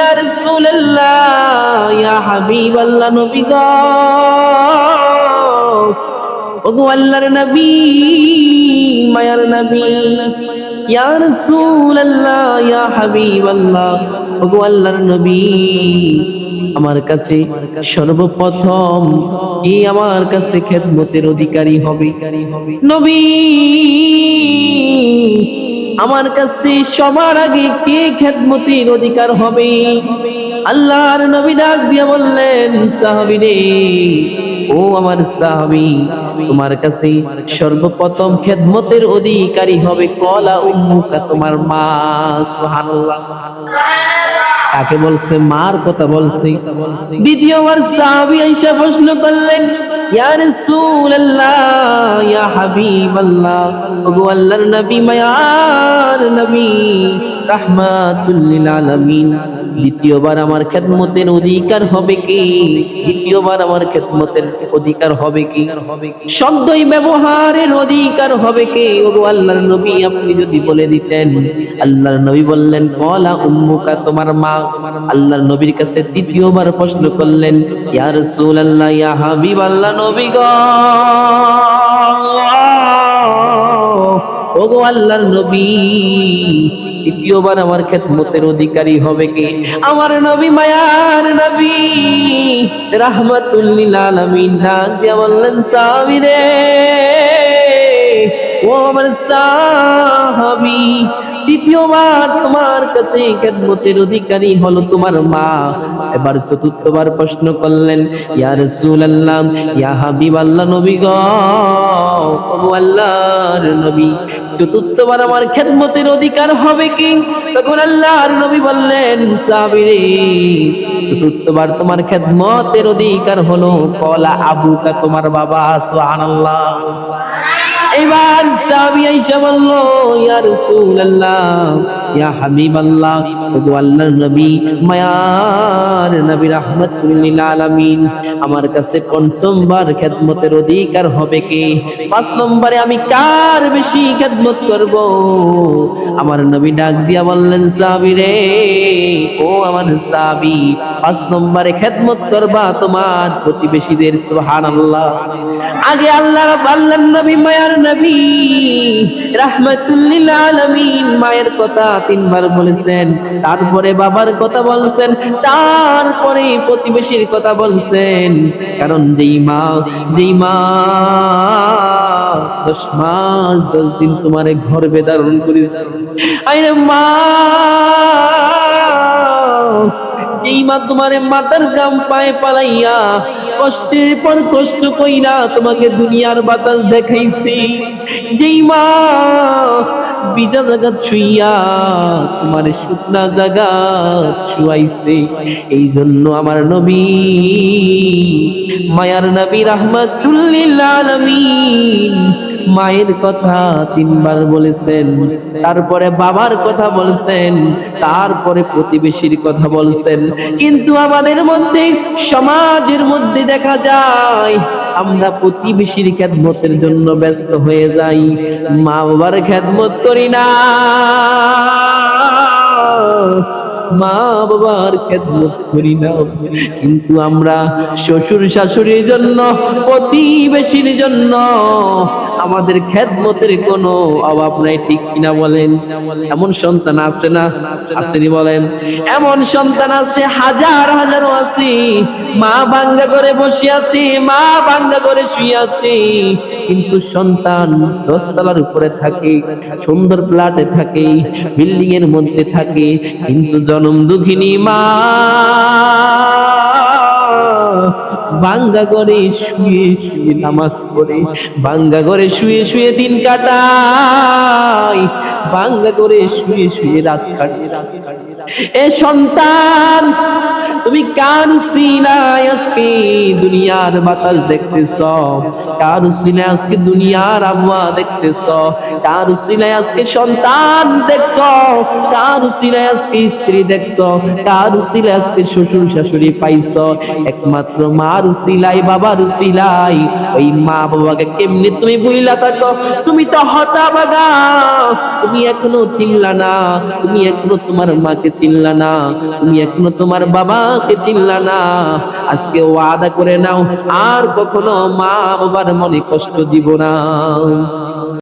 ইয়া রাসূলুল্লাহ ইয়া হাবিবাল্লাহ নবী গো, ওগো আল্লাহর নবী, মায়ার নবী, ইয়া রাসূলুল্লাহ ইয়া হাবিবাল্লাহ, ওগো আল্লাহর নবী, আমার কাছে সর্বপ্রথম কি আমার কাছে খেদমতের অধিকারী হবে? নবী, আমার কাছে সবার আগে কে খেদমতের অধিকার হবে? আল্লাহর নবী ডাক দিয়ে বললেন, সাহাবী রে, ও আমার সাহাবী, তোমার কাছে সর্বপ্রথম খেদমতের অধিকারী হবে কলা উম্মুকা, তোমার মা। সুবহানাল্লাহ। কাকে বলছে? মার কথা বলছে। দ্বিতীয়বার সাহাবী আয়েশা প্রশ্ন করলেন, ইয়া রাসূলুল্লাহ ইয়া হাবিবাল্লাহ, ওগো আল্লাহর নবী, মায়ার নবী, রাহমাতুল লিল আলামিন, দ্বিতীয়বার আমার খেদমতের অধিকার হবে কি? দ্বিতীয়বার আমার খেদমতের অধিকার হবে কি? সদ্যই ব্যবহারের অধিকার হবে কি? ওগো আল্লাহর নবী, আপনি যদি বলে দিতেন। আল্লাহর নবী বললেন, কলা উম্মুকা, তোমার মা। আল্লাহর নবীর কাছে দ্বিতীয়বার প্রশ্ন করলেন, ইয়া রাসূলুল্লাহ ইয়া হাবিবাল্লাহ নবী গো, ওগো আল্লাহর নবী, দ্বিতীয়বার আমার খেদমতের অধিকারী হবে কে? আমার নবী, মায়ার নবী, রাহমাতুল লিল আলামিন, ডাক দিয়া বললেন, সাহাবী রে, ও আমার সাহাবী, দ্বিতীয়বার তোমার কাছে খেদমতের অধিকারী হলো তোমার মা। এবার চতুর্থবার প্রশ্ন করলেন, ইয়া রাসূলুল্লাহ ইয়া হাবিবাল্লাহ নবী গো, ও আল্লাহর নবী, চতুর্থবার আমার খেদমতের অধিকার হবে কি? তখন আল্লাহর নবী বললেন, সাহাবী রে, চতুর্থবার তোমার খেদমতের অধিকার হলো কলা আবুকা, তোমার বাবা। সুবহানাল্লাহ। এবার সাহাবী আয়েশা বলল, ইয়া রাসূলুল্লাহ ইয়া হাবিবাল্লাহ, ওগো আল্লাহর নবী, মায়ার নবী, রাহমাতুল লিল আলামিন, আমার কাছে পঞ্চমবার খেদমতের অধিকার হবে কি? 5 নম্বরে আমি কার বেশি খেদমত করব? আমার নবী ডাক দিয়া বললেন, সাহাবী রে, ও আমার সাহাবী, 5 নম্বরে খেদমত করবা তোমার প্রতিবেশীদের। সুবহানাল্লাহ। আগে আল্লাহর নবী, মায়ার নবী, রাহমাতুল লিল আলামিন, মায়ের কথা 3 বার বলেছেন, তারপরে বাবার কথা বলছেন, তারপরে প্রতিবেশীর কথা বলছেন। কারণ যেই মা 10 মাস 10 দিন তোমারে গর্ভে ধারণ করেছে, আরে মা, যেই মা তোমারে মাথার গাম পায়ে পালাইয়া কষ্টের পর কষ্ট কইরা তোমাকে দুনিয়ার বাতাস দেখাইছি, যেই মা বিজা জায়গা ছুইয়া তোমারে শুকনা জায়গা ছুয়াইছে, এই জন্য আমার নবী, মায়ার নবী, রাহমাতুল লিল আলামিন, মায়ের কথা 3 বার বলেছেন, তারপরে বাবার কথা বলছেন, তারপরে প্রতিবেশীর কথা বলছেন। কিন্তু আমাদের মধ্যে, সমাজের মধ্যে দেখা যায় আমরা প্রতিবেশীর খেদমতের জন্য ব্যস্ত হয়ে যাই, মা বাবার খেদমত করি না, মা বাবার খেদমত করি না। কিন্তু আমরা শ্বশুর শাশুড়ির জন্য, প্রতিবেশীর জন্য আমাদের খেদমতের কোনো অভাব নাই, ঠিক কিনা বলেন? এমন সন্তান আছে না? আসেনি বলেন? এমন সন্তান আছে, হাজার হাজারও আছে, মা বাঙ্গা করে বসে আছে, মা বাঙ্গা করে শুয়ে আছে, কিন্তু সন্তান 10 তলার উপরে থাকে, সুন্দর ফ্ল্যাটে থাকে, বিল্ডিং এর মধ্যে থাকে, কিন্তু জনম দুঃখিনী মা বাঙ্গা করে শুয়ে শুয়ে নামাজ পড়ে, বাঙ্গা করে শুয়ে শুয়ে দিন কাটায়, বাঙ্গা করে শুয়ে শুয়ে রাত কাটায়। এ সন্তান, তুমি কার উসিলায় আজকে দুনিয়ার বাতাস দেখতেছ? কার উসিলায় আজকে দুনিয়ার আবহাওয়া দেখতেছ? কার উসিলায় আজকে সন্তান দেখছ? কার উসিলায় আজকে স্ত্রী দেখছ? কার উসিলায় আজকে শ্বশুর শাশুড়ি পাইছ? একমাত্র মার উসিলায়, বাবার উসিলায়। ওই মা বাবাকে কেমনে তুমি ভুইলা থাকো? তুমি তো হতভাগা, তুমি এখনো চিনলা না, তুমি এখনো তোমার মাকে চিনলা না, তুমি এখনো তোমার বাবাকে চিনলা না। আজকে ওয়াদা করে নাও আর কখনো মা বাবার মনে কষ্ট দিব না।